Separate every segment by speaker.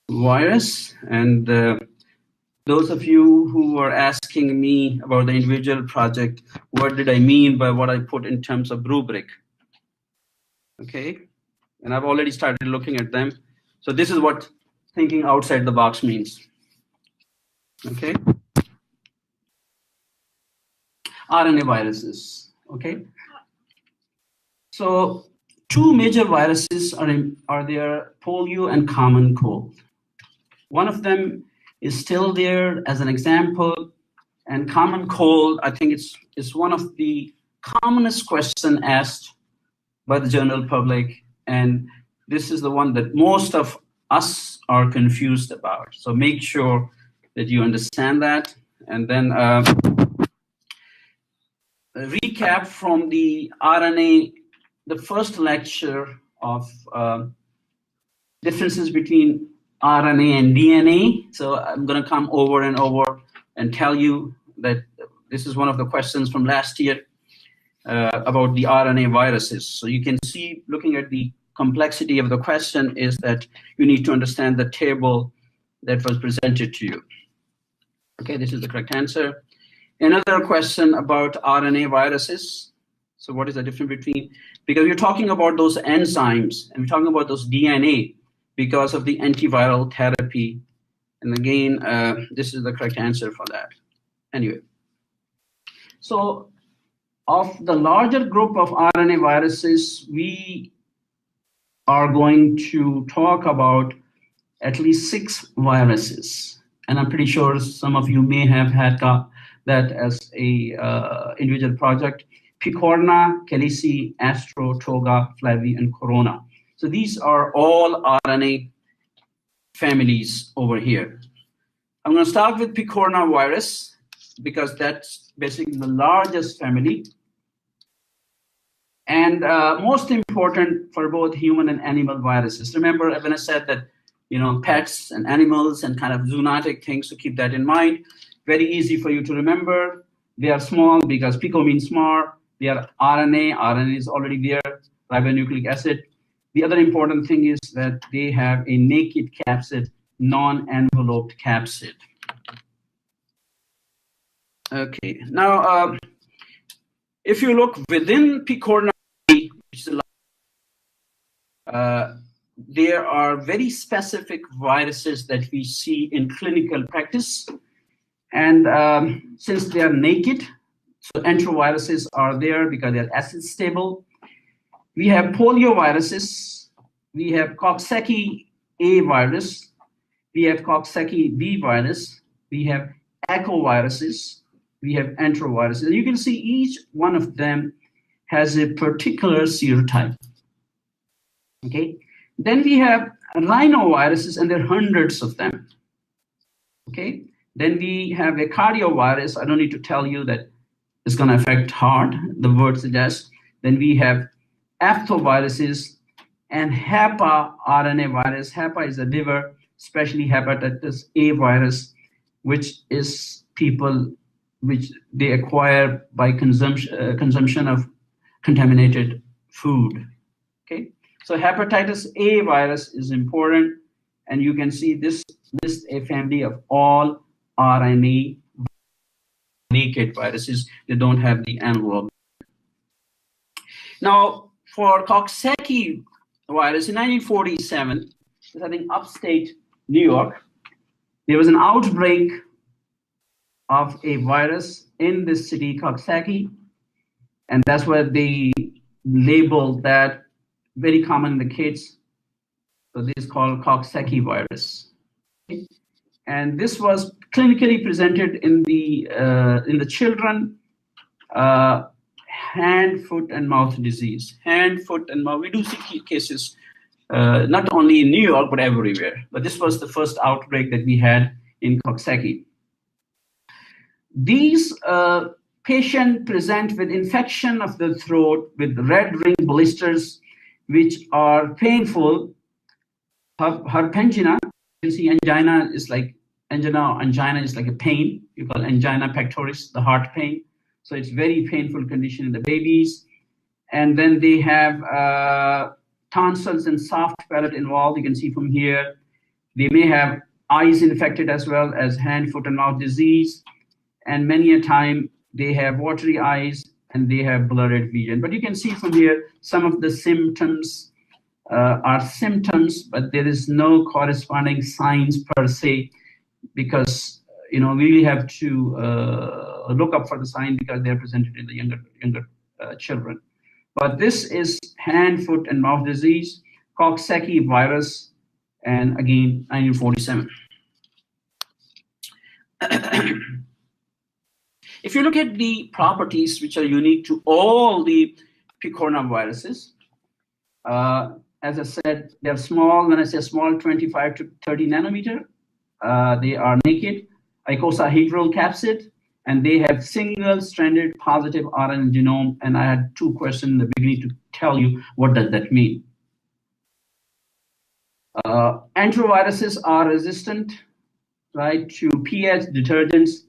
Speaker 1: virus. And those of you who are asking me about the individual project, what did I mean by what I put in terms of rubric? Okay, and I've already started looking at them. So this is what thinking outside the box means. Okay, RNA viruses. Okay, so two major viruses are there: polio and common cold. One of them is still there as an example, and common cold, I think it's one of the commonest questions asked by the general public, and this is the one that most of us are confused about. So make sure that you understand that. And then a recap from the RNA, the first lecture of differences between RNA and DNA. So I'm going to come over and over and tell you that this is one of the questions from last year about the RNA viruses. So you can see, looking at the complexity of the question, is that you need to understand the table that was presented to you. Okay, this is the correct answer. Another question about RNA viruses. So what is the difference between, because we're talking about those enzymes and we're talking about those DNA because of the antiviral therapy. And again, this is the correct answer for that. Anyway, so of the larger group of RNA viruses, we are going to talk about at least 6 viruses. And I'm pretty sure some of you may have had that as a individual project: Picorna, Calici, Astro, Toga, Flavi, and Corona. So these are all RNA families over here. I'm going to start with Picorna virus because that's basically the largest family and most important for both human and animal viruses. Remember when I said that, you know, pets and animals and kind of zoonotic things, so keep that in mind. Very easy for you to remember. They are small because pico means small. They are RNA. RNA is already there, ribonucleic acid. The other important thing is that they have a naked capsid, non-enveloped capsid. Okay, now if you look within Picorna, there are very specific viruses that we see in clinical practice. And since they are naked, so enteroviruses are there because they're acid stable. We have polioviruses, we have Coxsackie A virus, we have Coxsackie B virus, we have echoviruses, we have enteroviruses. And you can see each one of them has a particular serotype. Okay, then we have rhinoviruses, and there are hundreds of them. Okay, then we have a cardiovirus. I don't need to tell you that it's going to affect heart, the word suggests. Then we have aphthoviruses and HAPA RNA virus. HAPA is a liver, especially hepatitis A virus, which is which they acquire by consumption of contaminated food. Okay, so hepatitis A virus is important, and you can see this list a family of all RNA naked viruses. They don't have the envelope. Now, for Coxsackie virus in 1947, I think upstate New York, there was an outbreak of a virus in this city, Coxsackie, and that's why they labeled that, very common in the kids. So this is called Coxsackie virus. Okay? And this was clinically presented in the children, hand, foot, and mouth disease. Hand, foot, and mouth. We do see cases not only in New York, but everywhere. But this was the first outbreak that we had in Coxsackie. These patients present with infection of the throat with red ring blisters, which are painful. Herpangina, you can see angina is like a pain. You call angina pectoris, the heart pain. So it's very painful condition in the babies. And then they have tonsils and soft palate involved. You can see from here. They may have eyes infected as well as hand, foot, and mouth disease. And many a time they have watery eyes and they have blurred vision. But you can see from here some of the symptoms are symptoms, but there is no corresponding signs per se, because we really have to look up for the sign because they are presented in the younger children. But this is hand, foot, and mouth disease, Coxsackie virus, and again 1947. If you look at the properties which are unique to all the picornaviruses, as I said, they're small. When I say small, 25 to 30 nanometer. They are naked, icosahedral capsid, and they have single-stranded positive RNA genome. And I had two questions in the beginning to tell you what does that mean. Enteroviruses are resistant, right, to pH, detergents,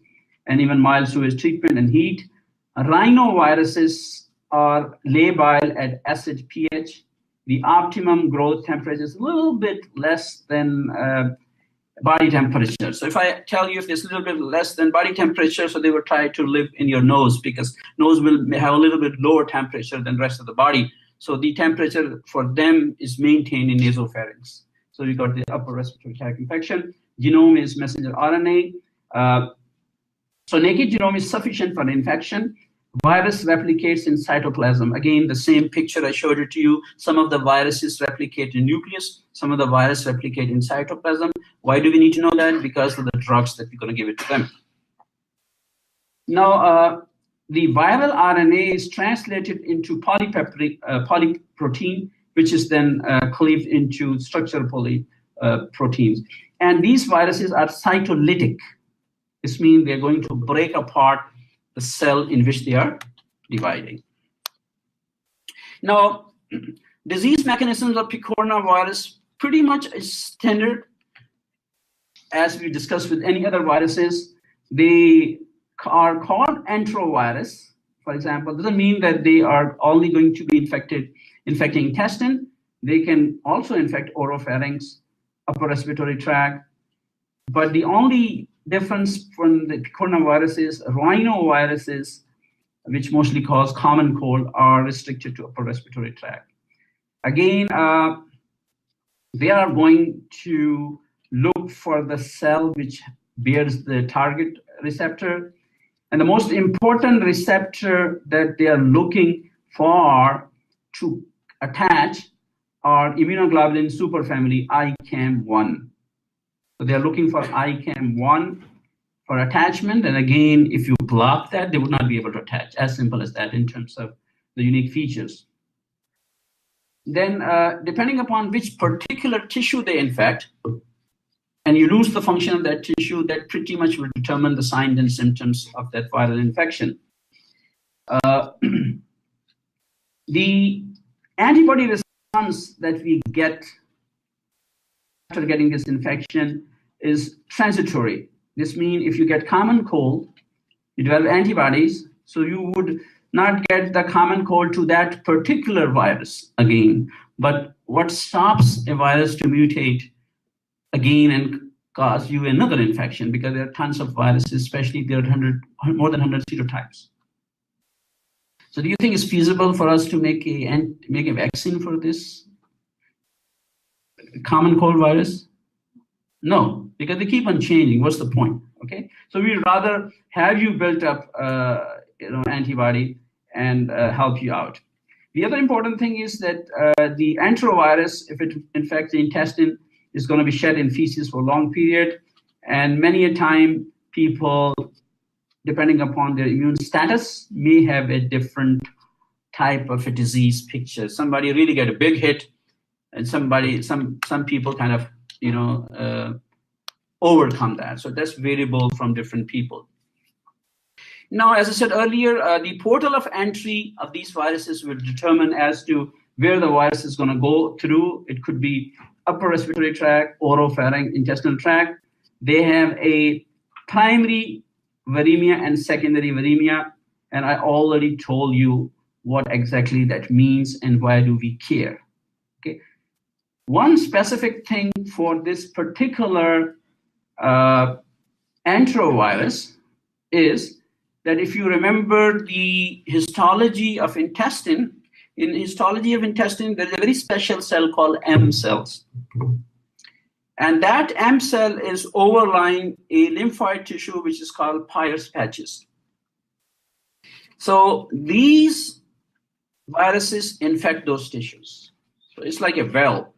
Speaker 1: and even mild sewage treatment and heat. Rhinoviruses are labile at acid pH. The optimum growth temperature is a little bit less than body temperature. So if I tell you if it's a little bit less than body temperature, so they will try to live in your nose, because nose will have a little bit lower temperature than the rest of the body. So the temperature for them is maintained in nasopharynx. So we got the upper respiratory tract infection. Genome is messenger RNA. So naked genome is sufficient for infection. Virus replicates in cytoplasm. Again, the same picture I showed it to you. Some of the viruses replicate in nucleus. Some of the viruses replicate in cytoplasm. Why do we need to know that? Because of the drugs that we're going to give it to them. Now, the viral RNA is translated into polyprotein, which is then cleaved into structural proteins. And these viruses are cytolytic. This means they're going to break apart the cell in which they are dividing. Now, disease mechanisms of picornavirus pretty much is standard. As we discussed with any other viruses, they are called enterovirus. For example, doesn't mean that they are only going to be infecting intestine. They can also infect oropharynx, upper respiratory tract. But the only difference from the picornaviruses, rhinoviruses, which mostly cause common cold, are restricted to upper respiratory tract. Again, they are going to look for the cell which bears the target receptor. And the most important receptor that they are looking for to attach are immunoglobulin superfamily ICAM1. So they're looking for ICAM1 for attachment. And again, if you block that, they would not be able to attach. As simple as that in terms of the unique features. Then depending upon which particular tissue they infect, and you lose the function of that tissue, that pretty much will determine the signs and symptoms of that viral infection. The antibody response that we get after getting this infection is transitory. This means if you get common cold, you develop antibodies, so you would not get the common cold to that particular virus again. But what stops a virus to mutate again and cause you another infection, because there are tons of viruses, especially if there are more than 100 serotypes. So do you think it's feasible for us to make a vaccine for this common cold virus? No, because they keep on changing. What's the point? Okay, so we'd rather have you built up antibody and help you out. The other important thing is that the enterovirus, if it infects the intestine, is going to be shed in feces for a long period. And many a time, people, depending upon their immune status, may have a different type of a disease picture. Somebody really get a big hit, and some people kind of, overcome that. So that's variable from different people. Now, as I said earlier, the portal of entry of these viruses will determine as to where the virus is going to go through. It could be upper respiratory tract, oropharynx, intestinal tract. They have a primary viremia and secondary viremia, and I already told you what exactly that means and why do we care. Okay. One specific thing for this particular enterovirus is that if you remember the histology of intestine, in histology of intestine, there is a very special cell called M cells. And that M cell is overlying a lymphoid tissue, which is called Peyer's patches. So these viruses infect those tissues. So it's like a valve,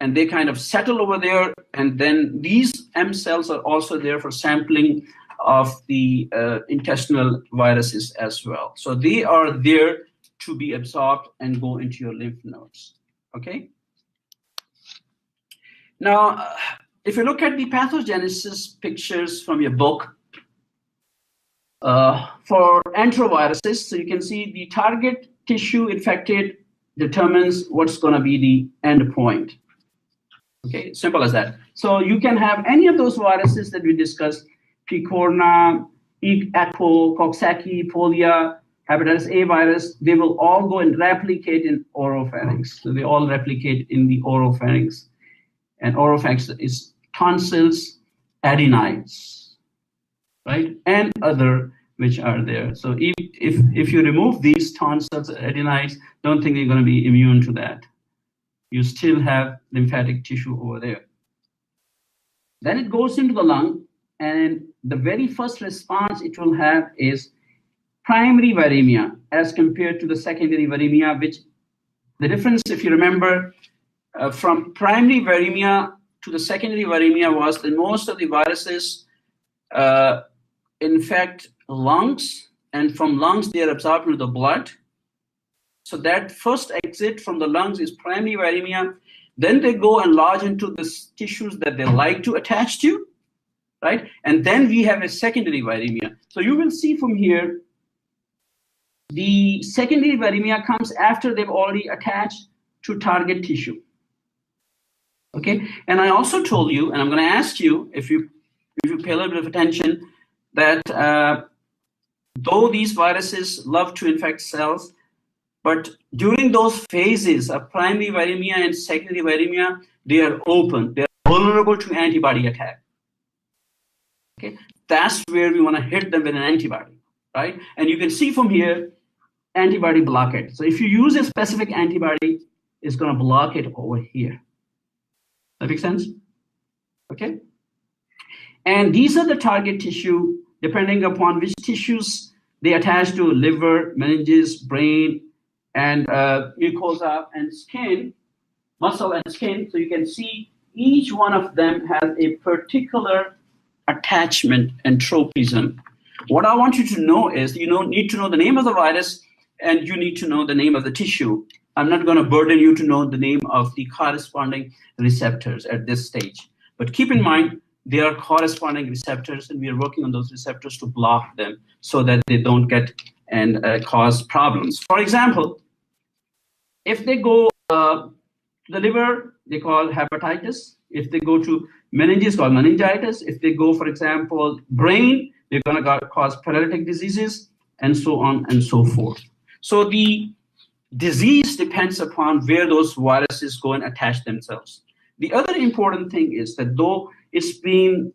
Speaker 1: and they kind of settle over there. And then these M cells are also there for sampling of the intestinal viruses as well. So they are there to be absorbed and go into your lymph nodes. Okay. Now, if you look at the pathogenesis pictures from your book for enteroviruses, so you can see the target tissue infected determines what's going to be the end point. Okay, simple as that. So you can have any of those viruses that we discussed: P. corna, E. echo, Coxsackie, polio, hepatitis A virus. They will all go and replicate in oropharynx. So they all replicate in the oropharynx. And oropharynx is tonsils, adenites, right? And other which are there. So if you remove these tonsils, adenites, don't think you're going to be immune to that. You still have lymphatic tissue over there. Then it goes into the lung, and the very first response it will have is primary viremia as compared to the secondary viremia, which the difference, if you remember, from primary viremia to the secondary viremia was that most of the viruses infect lungs, and from lungs they are absorbed into the blood. So that first exit from the lungs is primary viremia. Then they go and lodge into the tissues that they like to attach to, right? And then we have a secondary viremia. So you will see from here, the secondary viremia comes after they've already attached to target tissue. Okay, and I also told you, and I'm going to ask you, if you pay a little bit of attention, that though these viruses love to infect cells, but during those phases of primary viremia and secondary viremia, they are open. They are vulnerable to antibody attack. Okay, that's where we want to hit them with an antibody, right? And you can see from here, antibody blockade. So if you use a specific antibody, it's going to block it over here. That makes sense? Okay. And these are the target tissue, depending upon which tissues they attach to: liver, meninges, brain, and mucosa and skin, muscle and skin. So you can see each one of them has a particular attachment and tropism. What I want you to know is you need to know the name of the virus, and you need to know the name of the tissue. I'm not going to burden you to know the name of the corresponding receptors at this stage. But keep in mind, there are corresponding receptors, and we are working on those receptors to block them so that they don't get and cause problems. For example, if they go to the liver, they call hepatitis. If they go to meninges, called meningitis. If they go, for example, brain, they're going to cause paralytic diseases, and so on and so forth. So the disease depends upon where those viruses go and attach themselves. The other important thing is that though it's being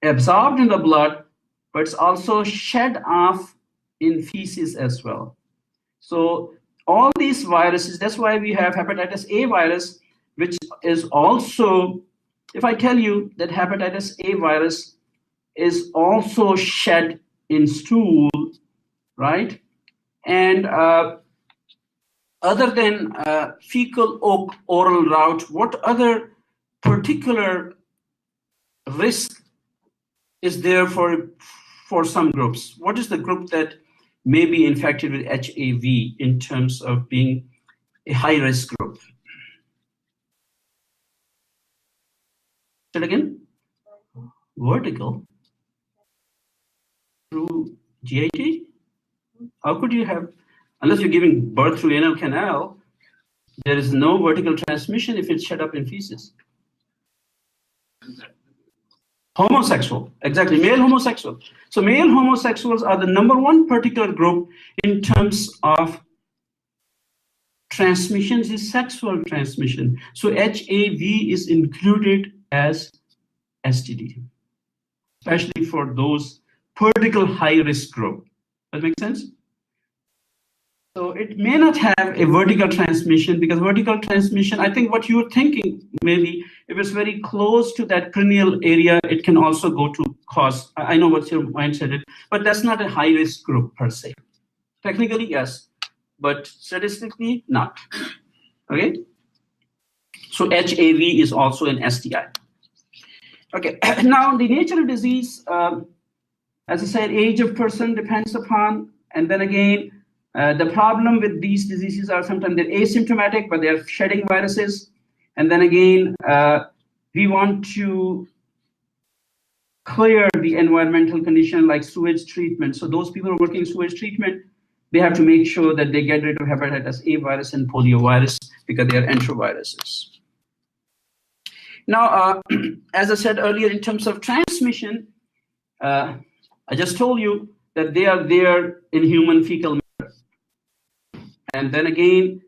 Speaker 1: absorbed in the blood, but it's also shed off in feces as well. So all these viruses, that's why we have hepatitis A virus, which is also, if I tell you that hepatitis A virus is also shed in stool, right? And other than fecal oral route, what other particular risk is there for some groups? What is the group that may be infected with HAV in terms of being a high-risk group? Say it again. Vertical. Through GIT? How could you have, unless you're giving birth through anal canal, there is no vertical transmission if it's shed up in feces. Homosexual, exactly, male homosexual. So male homosexuals are the #1 particular group in terms of transmissions is sexual transmission. So HAV is included as STD, especially for those particular high-risk group. That makes sense? So it may not have a vertical transmission, because vertical transmission, I think what you're thinking, maybe if it's very close to that cranial area, it can also go to cause, I know what's your mindset, but that's not a high-risk group per se. Technically, yes, but statistically, not. Okay? So HAV is also an STI. Okay, now the nature of disease, as I said, age of person depends upon, and then again, the problem with these diseases are sometimes they're asymptomatic, but they're shedding viruses. And then again, we want to clear the environmental condition like sewage treatment. So those people who are working in sewage treatment, they have to make sure that they get rid of hepatitis A virus and polio virus because they are enteroviruses. Now, as I said earlier, in terms of transmission, I just told you that they are there in human fecal matter. And then again,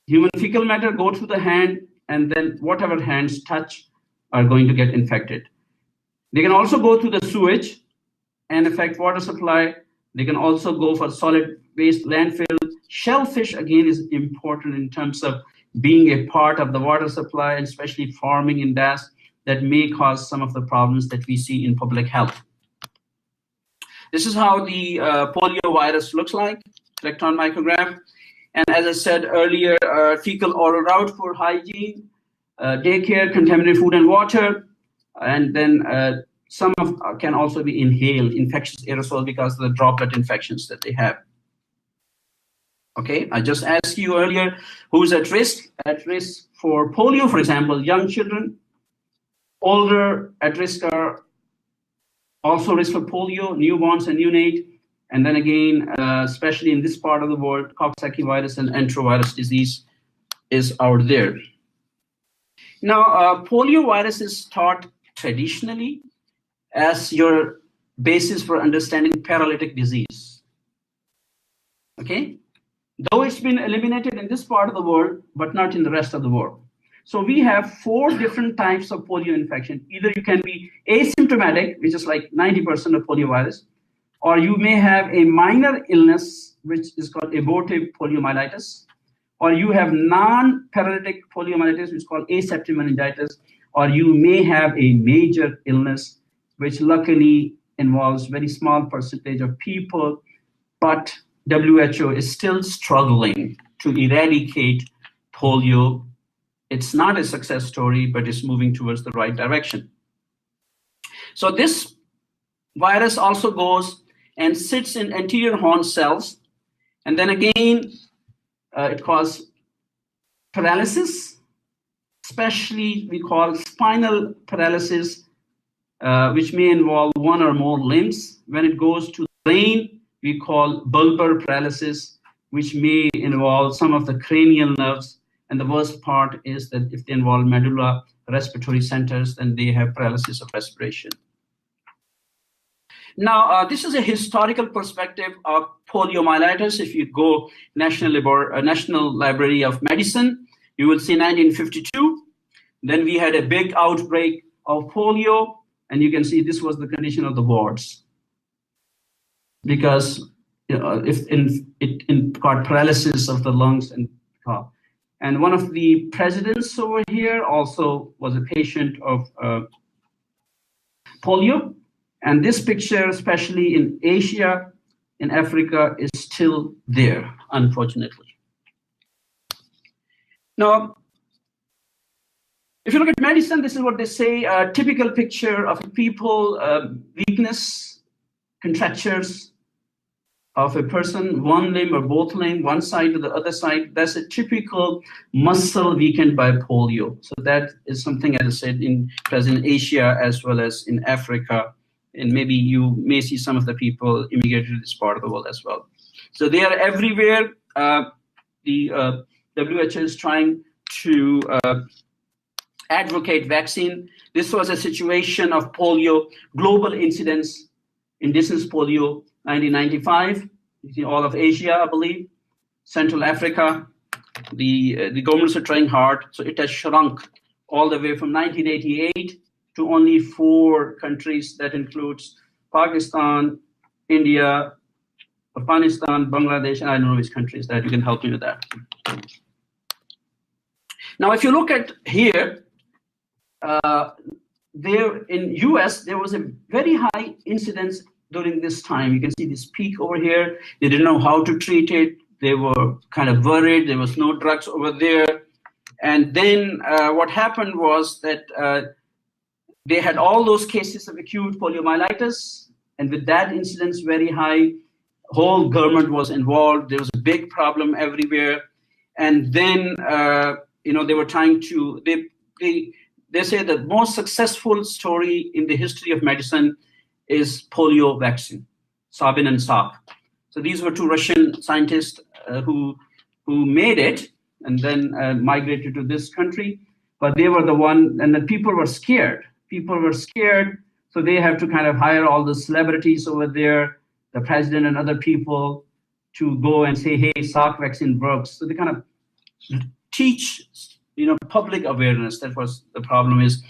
Speaker 1: human fecal matter go through the hand, and then whatever hands touch are going to get infected. They can also go through the sewage and affect water supply. They can also go for solid waste landfill. Shellfish, again, is important in terms of being a part of the water supply, and especially farming in that may cause some of the problems that we see in public health. This is how the polio virus looks like, electron micrograph. And as I said earlier, fecal oral route for hygiene, daycare, contaminated food and water, and then some of can also be inhaled, infectious aerosol, because of the droplet infections that they have. Okay, I just asked you earlier, who's at risk? At risk for polio, for example, young children. Older at risk are also risk for polio, newborns and neonate. And then again, especially in this part of the world, Coxsackie virus and enterovirus disease is out there. Now, polio virus is taught traditionally as your basis for understanding paralytic disease. Okay? Though it's been eliminated in this part of the world, but not in the rest of the world. So we have 4 different types of polio infection. Either you can be asymptomatic, which is like 90% of polio virus, or you may have a minor illness, which is called abortive poliomyelitis, or you have non-paralytic poliomyelitis, which is called aseptic meningitis, or you may have a major illness, which luckily involves very small percentage of people, but WHO is still struggling to eradicate polio. It's not a success story, but it's moving towards the right direction. So this virus also goes and sits in anterior horn cells, and then again, it causes paralysis, especially we call spinal paralysis, which may involve 1 or more limbs. When it goes to the brain, we call bulbar paralysis, which may involve some of the cranial nerves. And the worst part is that if they involve medulla respiratory centers, then they have paralysis of respiration. Now, this is a historical perspective of poliomyelitis. If you go National Library of Medicine, you will see 1952. Then we had a big outbreak of polio, and you can see this was the condition of the wards, because if it got paralysis of the lungs and cough. And one of the presidents over here also was a patient of polio. And this picture, especially in Asia, in Africa, is still there, unfortunately. Now, if you look at medicine, this is what they say, a typical picture of people, weakness, contractures of a person, one limb or both limb, one side to the other side. That's a typical muscle weakened by polio. So that is something, as I said, present in Asia as well as in Africa. And maybe you may see some of the people immigrated to this part of the world as well. So they are everywhere. The WHO is trying to advocate vaccine. This was a situation of polio, global incidence, indigenous polio, 1995, you see all of Asia, I believe, Central Africa, The governments are trying hard, so it has shrunk all the way from 1988 to only 4 countries. That includes Pakistan, India, Afghanistan, Bangladesh, and I don't know which countries that. You can help me with that. Now, if you look at here, there in US, there was a very high incidence during this time. You can see this peak over here. They didn't know how to treat it. They were kind of worried. There was no drugs over there. And then what happened was that they had all those cases of acute poliomyelitis. And with that incidence very high, whole government was involved. There was a big problem everywhere. And then, they were trying to, they say the most successful story in the history of medicine is polio vaccine, Sabin and Saab. So these were 2 Russian scientists who made it and then migrated to this country. But they were the one, and the people were scared. People were scared, so they have to kind of hire all the celebrities over there, the president and other people, to go and say, hey, Salk vaccine works. So they kind of teach, public awareness. That was the problem is,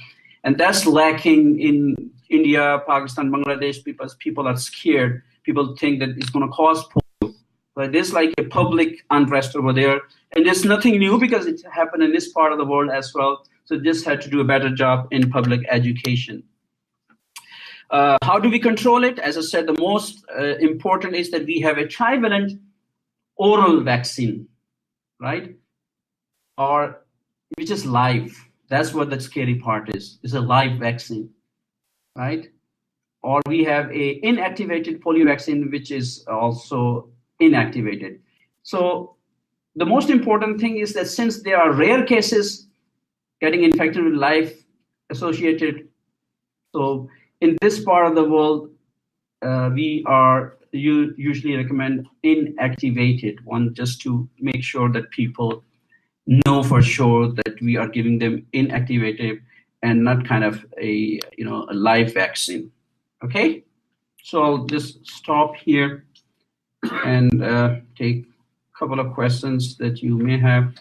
Speaker 1: and that's lacking in India, Pakistan, Bangladesh, because people are scared. People think that it's going to cause polio. But there's like a public unrest over there. And it's nothing new because it happened in this part of the world as well. So this had to do a better job in public education. How do we control it? As I said, the most important is that we have a trivalent oral vaccine, right? Or which is live. That's what the scary part is. It's a live vaccine, right? Or we have a inactivated polio vaccine, which is also inactivated. So the most important thing is that since there are rare cases getting infected with live associated, so in this part of the world, we usually recommend inactivated one, just to make sure that people know for sure that we are giving them inactivated and not kind of a live vaccine. Okay, so I'll just stop here and take a couple of questions that you may have.